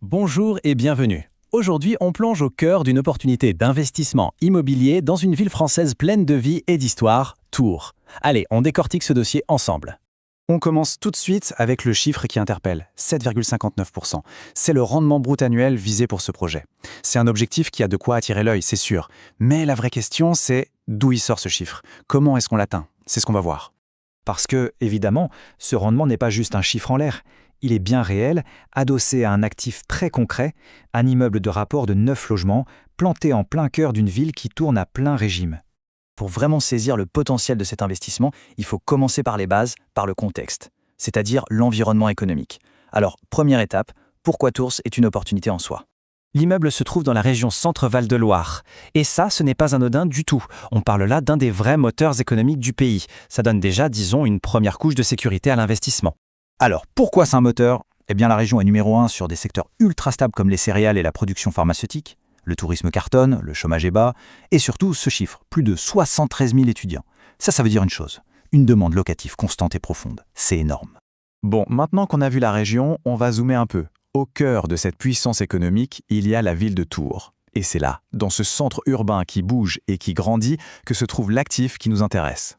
Bonjour et bienvenue. Aujourd'hui, on plonge au cœur d'une opportunité d'investissement immobilier dans une ville française pleine de vie et d'histoire, Tours. Allez, on décortique ce dossier ensemble. On commence tout de suite avec le chiffre qui interpelle, 7,59%. C'est le rendement brut annuel visé pour ce projet. C'est un objectif qui a de quoi attirer l'œil, c'est sûr. Mais la vraie question, c'est d'où il sort ce chiffre? Comment est-ce qu'on l'atteint? C'est ce qu'on va voir. Parce que, évidemment, ce rendement n'est pas juste un chiffre en l'air. Il est bien réel, adossé à un actif très concret, un immeuble de rapport de 9 logements, planté en plein cœur d'une ville qui tourne à plein régime. Pour vraiment saisir le potentiel de cet investissement, il faut commencer par les bases, par le contexte, c'est-à-dire l'environnement économique. Alors, première étape, pourquoi Tours est une opportunité en soi? L'immeuble se trouve dans la région Centre-Val de Loire. Et ça, ce n'est pas anodin du tout. On parle là d'un des vrais moteurs économiques du pays. Ça donne déjà, disons, une première couche de sécurité à l'investissement. Alors, pourquoi c'est un moteur? Eh bien, la région est numéro 1 sur des secteurs ultra stables comme les céréales et la production pharmaceutique. Le tourisme cartonne, le chômage est bas, et surtout ce chiffre, plus de 73 000 étudiants. Ça veut dire une chose, une demande locative constante et profonde. C'est énorme. Bon, maintenant qu'on a vu la région, on va zoomer un peu. Au cœur de cette puissance économique, il y a la ville de Tours. Et c'est là, dans ce centre urbain qui bouge et qui grandit, que se trouve l'actif qui nous intéresse.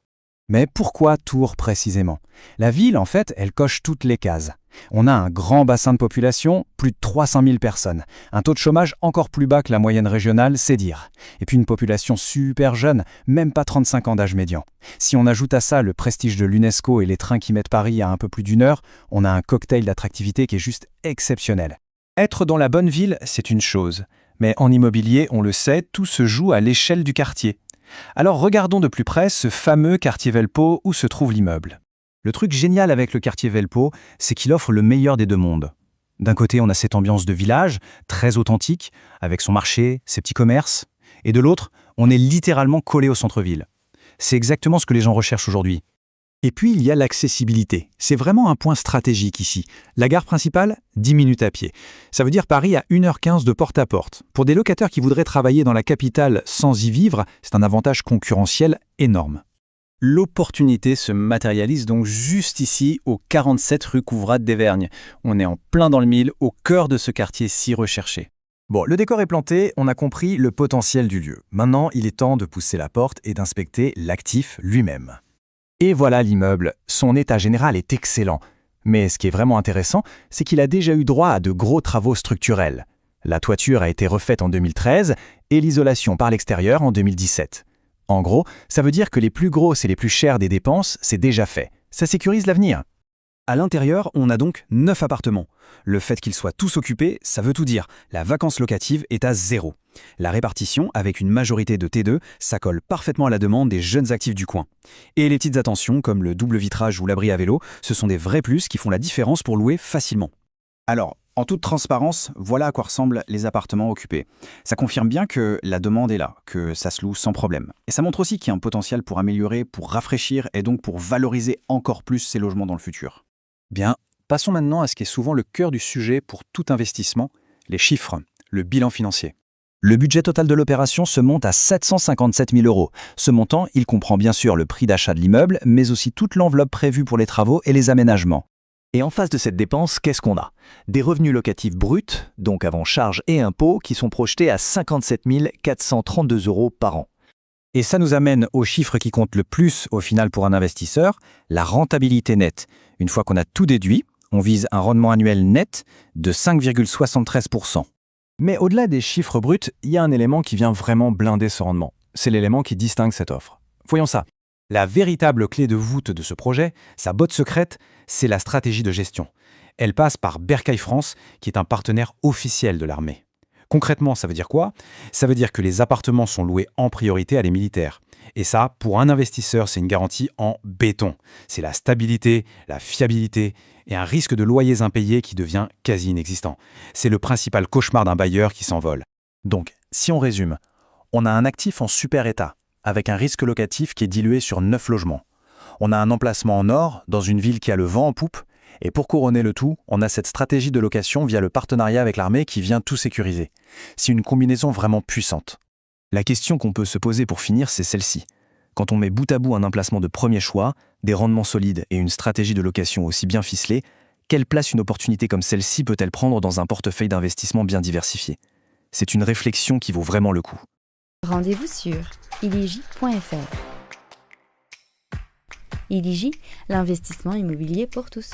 Mais pourquoi Tours précisément? La ville, en fait, elle coche toutes les cases. On a un grand bassin de population, plus de 300 000 personnes. Un taux de chômage encore plus bas que la moyenne régionale, c'est dire. Et puis une population super jeune, même pas 35 ans d'âge médian. Si on ajoute à ça le prestige de l'UNESCO et les trains qui mettent Paris à un peu plus d'une heure, on a un cocktail d'attractivité qui est juste exceptionnel. Être dans la bonne ville, c'est une chose. Mais en immobilier, on le sait, tout se joue à l'échelle du quartier. Alors regardons de plus près ce fameux quartier Velpeau où se trouve l'immeuble. Le truc génial avec le quartier Velpeau, c'est qu'il offre le meilleur des deux mondes. D'un côté, on a cette ambiance de village, très authentique, avec son marché, ses petits commerces. Et de l'autre, on est littéralement collé au centre-ville. C'est exactement ce que les gens recherchent aujourd'hui. Et puis, il y a l'accessibilité. C'est vraiment un point stratégique ici. La gare principale, 10 minutes à pied. Ça veut dire Paris à 1h15 de porte à porte. Pour des locataires qui voudraient travailler dans la capitale sans y vivre, c'est un avantage concurrentiel énorme. L'opportunité se matérialise donc juste ici, au 47 rue Couvrade d'Evergne. On est en plein dans le mille, au cœur de ce quartier si recherché. Bon, le décor est planté, on a compris le potentiel du lieu. Maintenant, il est temps de pousser la porte et d'inspecter l'actif lui-même. Et voilà l'immeuble, son état général est excellent. Mais ce qui est vraiment intéressant, c'est qu'il a déjà eu droit à de gros travaux structurels. La toiture a été refaite en 2013 et l'isolation par l'extérieur en 2017. En gros, ça veut dire que les plus grosses et les plus chères des dépenses, c'est déjà fait. Ça sécurise l'avenir. À l'intérieur, on a donc 9 appartements. Le fait qu'ils soient tous occupés, ça veut tout dire. La vacance locative est à 0. La répartition, avec une majorité de T2, ça colle parfaitement à la demande des jeunes actifs du coin. Et les petites attentions, comme le double vitrage ou l'abri à vélo, ce sont des vrais plus qui font la différence pour louer facilement. Alors, en toute transparence, voilà à quoi ressemblent les appartements occupés. Ça confirme bien que la demande est là, que ça se loue sans problème. Et ça montre aussi qu'il y a un potentiel pour améliorer, pour rafraîchir et donc pour valoriser encore plus ces logements dans le futur. Bien, passons maintenant à ce qui est souvent le cœur du sujet pour tout investissement, les chiffres, le bilan financier. Le budget total de l'opération se monte à 757 000 €. Ce montant, il comprend bien sûr le prix d'achat de l'immeuble, mais aussi toute l'enveloppe prévue pour les travaux et les aménagements. Et en face de cette dépense, qu'est-ce qu'on a? Des revenus locatifs bruts, donc avant charges et impôts, qui sont projetés à 57 432 € par an. Et ça nous amène au chiffre qui compte le plus au final pour un investisseur, la rentabilité nette. Une fois qu'on a tout déduit, on vise un rendement annuel net de 5,73%. Mais au-delà des chiffres bruts, il y a un élément qui vient vraiment blinder ce rendement. C'est l'élément qui distingue cette offre. Voyons ça. La véritable clé de voûte de ce projet, sa botte secrète, c'est la stratégie de gestion. Elle passe par Bercail France, qui est un partenaire officiel de l'armée. Concrètement, ça veut dire quoi? Ça veut dire que les appartements sont loués en priorité à des militaires. Et ça, pour un investisseur, c'est une garantie en béton. C'est la stabilité, la fiabilité et un risque de loyers impayés qui devient quasi inexistant. C'est le principal cauchemar d'un bailleur qui s'envole. Donc, si on résume, on a un actif en super état, avec un risque locatif qui est dilué sur 9 logements. On a un emplacement en or, dans une ville qui a le vent en poupe, et pour couronner le tout, on a cette stratégie de location via le partenariat avec l'armée qui vient tout sécuriser. C'est une combinaison vraiment puissante. La question qu'on peut se poser pour finir, c'est celle-ci. Quand on met bout à bout un emplacement de premier choix, des rendements solides et une stratégie de location aussi bien ficelée, Quelle place une opportunité comme celle-ci peut-elle prendre dans un portefeuille d'investissement bien diversifié? C'est une réflexion qui vaut vraiment le coup. Rendez-vous sur iligi.fr. Iligi, l'investissement immobilier pour tous.